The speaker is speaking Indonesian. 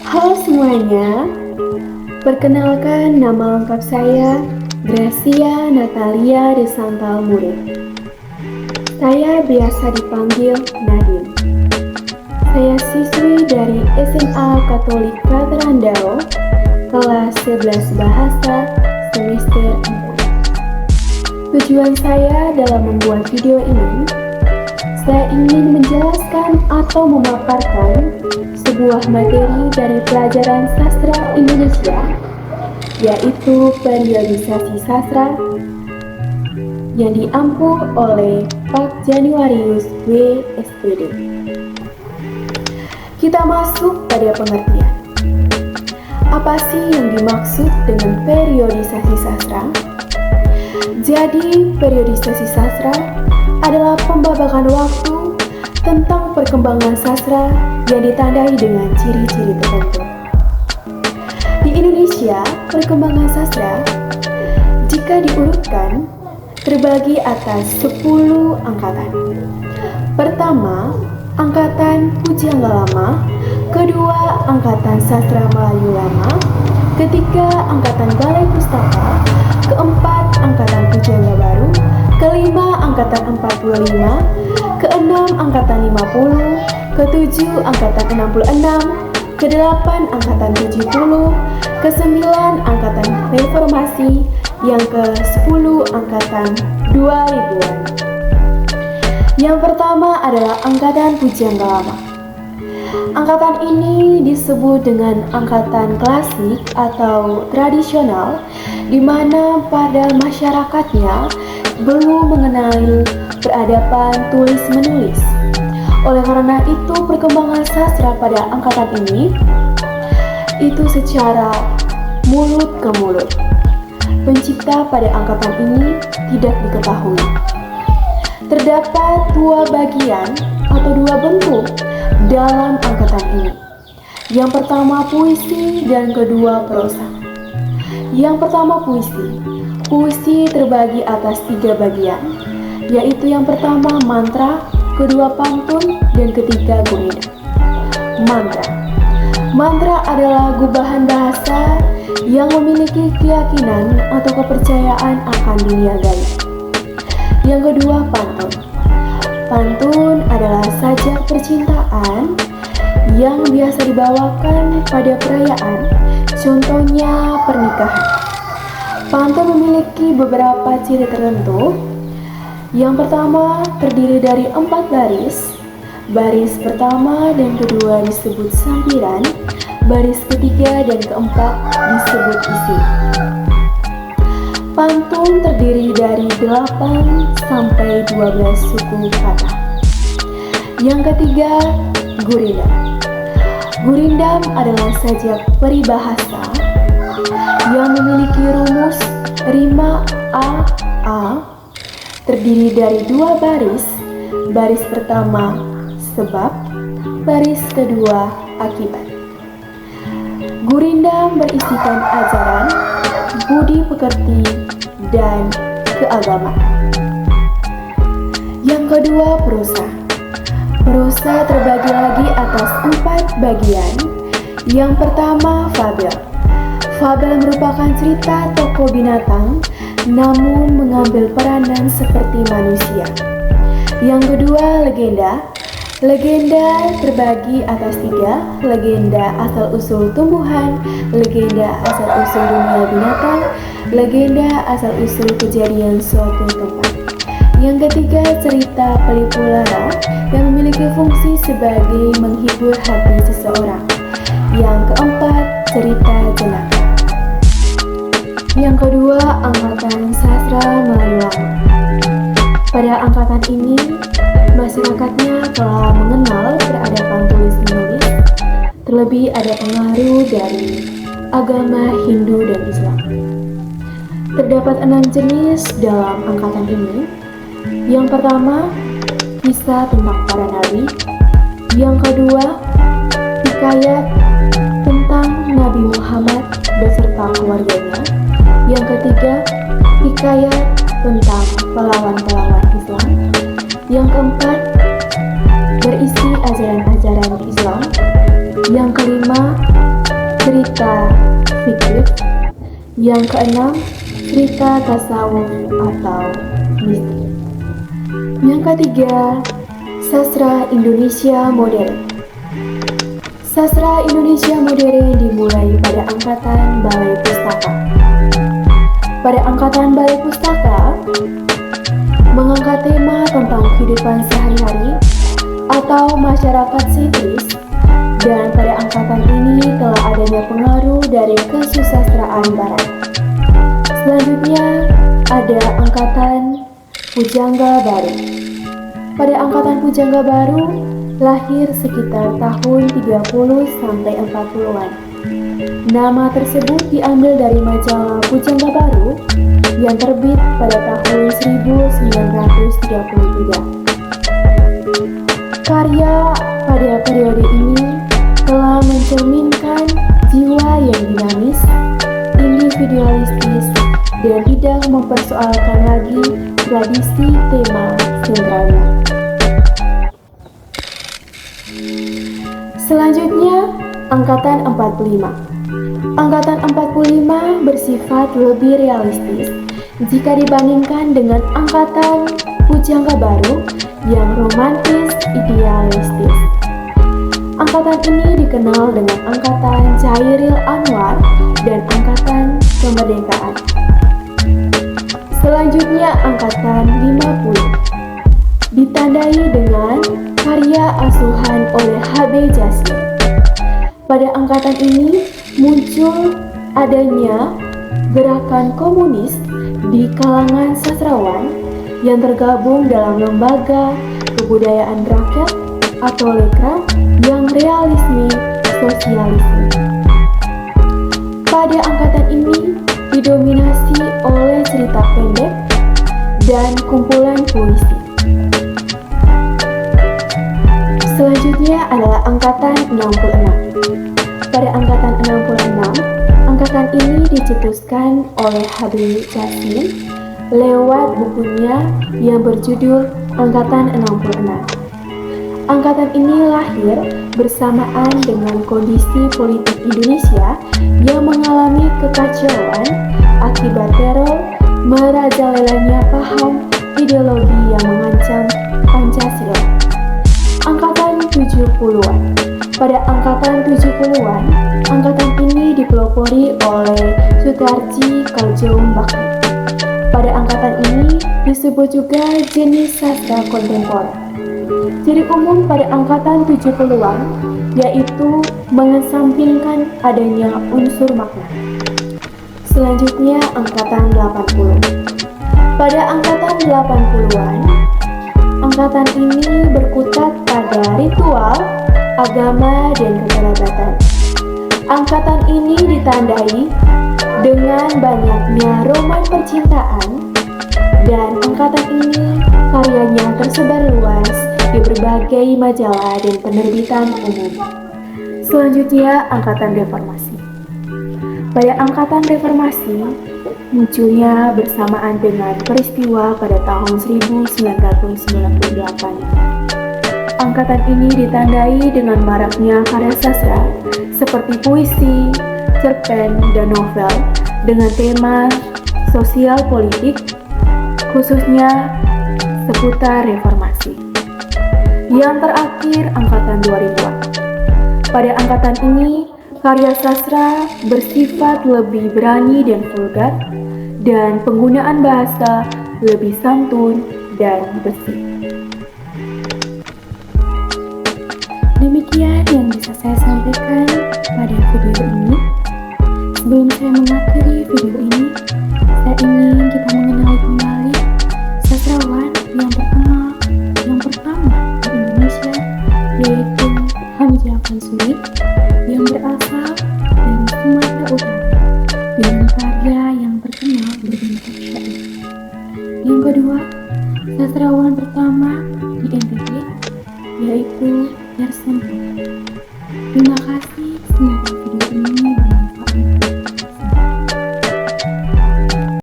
Halo semuanya, perkenalkan nama lengkap saya Gracia Natalia de Santal Murid. Saya biasa dipanggil Nadine. Saya siswi dari SMA Katolik Veterandaro, kelas 11 Bahasa, semester 4. Tujuan saya dalam membuat video ini, saya ingin menjelaskan atau memaparkan sebuah materi dari pelajaran sastra Indonesia, yaitu periodisasi sastra yang diampu oleh Pak Januarius W. SPD. Kita masuk pada pengertian. Apa sih yang dimaksud dengan periodisasi sastra? Jadi, periodisasi sastra adalah pembabakan waktu tentang perkembangan sastra yang ditandai dengan ciri-ciri tertentu. Di Indonesia, perkembangan sastra jika diurutkan terbagi atas 10 angkatan. Pertama, angkatan Pujangga Lama, kedua, angkatan Sastra Melayu Lama, ketiga, angkatan Balai Pustaka, keempat, angkatan Pujangga Baru, kelima, angkatan 45, keenam, angkatan 50, ketujuh, angkatan 66, kedelapan, angkatan 70, kesembilan, angkatan reformasi, yang ke-10, angkatan 2000-an. Yang pertama adalah angkatan Pujangga Lama. Angkatan ini disebut dengan angkatan klasik atau tradisional, di mana pada masyarakatnya belum mengenali peradaban tulis-menulis. Oleh karena itu, perkembangan sastra pada angkatan ini itu secara mulut ke mulut. Pencipta pada angkatan ini tidak diketahui. Terdapat dua bagian atau dua bentuk dalam angkatan ini. Yang pertama puisi dan kedua prosa. Yang pertama puisi. Puisi terbagi atas 3 bagian, yaitu yang pertama mantra, kedua pantun, dan ketiga gurindam. Mantra. Mantra adalah gubahan bahasa yang memiliki keyakinan atau kepercayaan akan dunia gaib. Yang kedua pantun. Pantun adalah sajak percintaan yang biasa dibawakan pada perayaan, contohnya pernikahan. Pantun memiliki beberapa ciri tertentu. Yang pertama terdiri dari 4 baris. Baris pertama dan kedua disebut sampiran. Baris ketiga dan keempat disebut isi. Pantun terdiri dari 8 sampai 12 suku kata. Yang ketiga, gurindam. Gurindam adalah sajak peribahasa yang memiliki rumus rima a terdiri dari 2 baris. Baris pertama sebab, baris kedua akibat. Gurindam berisikan ajaran, budi pekerti, dan keagamaan. Yang kedua prosa. Prosa terbagi lagi atas 4 bagian. Yang pertama fabel. Fabel merupakan cerita tokoh binatang namun mengambil peranan seperti manusia. Yang kedua legenda. Legenda terbagi atas 3, legenda asal-usul tumbuhan, legenda asal-usul dunia binatang, legenda asal-usul kejadian suatu tempat. Yang ketiga cerita pelipu lara yang memiliki fungsi sebagai menghibur hati seseorang. Yang keempat cerita jenaka. Yang kedua angkatan sastra Melayu Lama. Pada angkatan ini masyarakatnya telah mengenal peradaban tulis-menulis, terlebih ada pengaruh dari agama Hindu dan Islam. Terdapat 6 jenis dalam angkatan ini. Yang pertama, kisah tentang para nabi. Yang kedua, hikayat tentang Nabi Muhammad beserta keluarganya. Yang ketiga, hikayat tentang pahlawan-pahlawan Islam. Yang keempat, berisi ajaran-ajaran Islam. Yang kelima, cerita fiktif. Yang keenam, cerita tasawuf atau mistik. Yang ketiga, sastra Indonesia modern. Sastra Indonesia modern dimulai pada angkatan Balai Pustaka. Pada angkatan Balai Pustaka, mengangkat tema tentang kehidupan sehari-hari atau masyarakat sentris, dan pada angkatan ini telah adanya pengaruh dari kesusastraan barat. Selanjutnya ada angkatan Pujangga Baru. Pada angkatan Pujangga Baru lahir sekitar tahun 30 sampai 40-an. Nama tersebut diambil dari majalah Pujangga Baru yang terbit pada tahun 1933. Karya pada periode ini telah mencerminkan jiwa yang dinamis, individualistis, dan tidak mempersoalkan lagi tradisi tema sentralnya. Selanjutnya, angkatan 45. Angkatan 45 bersifat lebih realistis jika dibandingkan dengan angkatan Pujangga Baru yang romantis idealistis. Angkatan ini dikenal dengan angkatan Chairil Anwar dan angkatan kemerdekaan. Selanjutnya angkatan 50 ditandai dengan karya asuhan oleh H.B. Jasmin. Pada angkatan ini muncul adanya gerakan komunis di kalangan sastrawan yang tergabung dalam lembaga kebudayaan rakyat atau lekra yang realisme sosialisme. Pada angkatan ini didominasi oleh cerita pendek dan kumpulan puisi. Selanjutnya adalah angkatan 66. Pada angkatan 66, angkatan ini dicetuskan oleh H.B. Jasmin lewat bukunya yang berjudul Angkatan 66. Angkatan ini lahir bersamaan dengan kondisi politik Indonesia yang mengalami kekacauan akibat teror merajalelanya paham ideologi yang mengancam Pancasila. Angkatan 70-an. Pada angkatan 70-an, angkatan ini dipelopori oleh Sutarji Kaljoum Bakti. Pada angkatan ini disebut juga jenis sastra kontemporer. Ciri umum pada angkatan 70-an yaitu mengesampingkan adanya unsur makna. Selanjutnya angkatan 80. Pada angkatan 80-an, angkatan ini berkutat pada ritual, agama, dan kekerabatan. Angkatan ini ditandai dengan banyaknya roman percintaan, dan angkatan ini karyanya tersebar luas di berbagai majalah dan penerbitan umum. Selanjutnya, angkatan reformasi. Pada angkatan reformasi, munculnya bersamaan dengan peristiwa pada tahun 1998. Angkatan ini ditandai dengan maraknya karya sastra seperti puisi, cerpen, dan novel dengan tema sosial politik, khususnya seputar reformasi. Yang terakhir, angkatan 2000-an. Pada angkatan ini, karya sastra bersifat lebih berani dan vulgar, dan penggunaan bahasa lebih santun dan bersih. Demikian yang bisa saya sampaikan pada video ini. Sebelum saya mengakhiri video ini, saya ingin kita mengenali kembali sastrawan yang terkenal yang pertama di Indonesia, yaitu Hamzah Mansuri yang berasal dari Sumatera Utara dengan karya yang terkenal berbentuk syair. Yang kedua, sastrawan pertama di NTT yaitu Yersen. Terima kasih, semoga video ini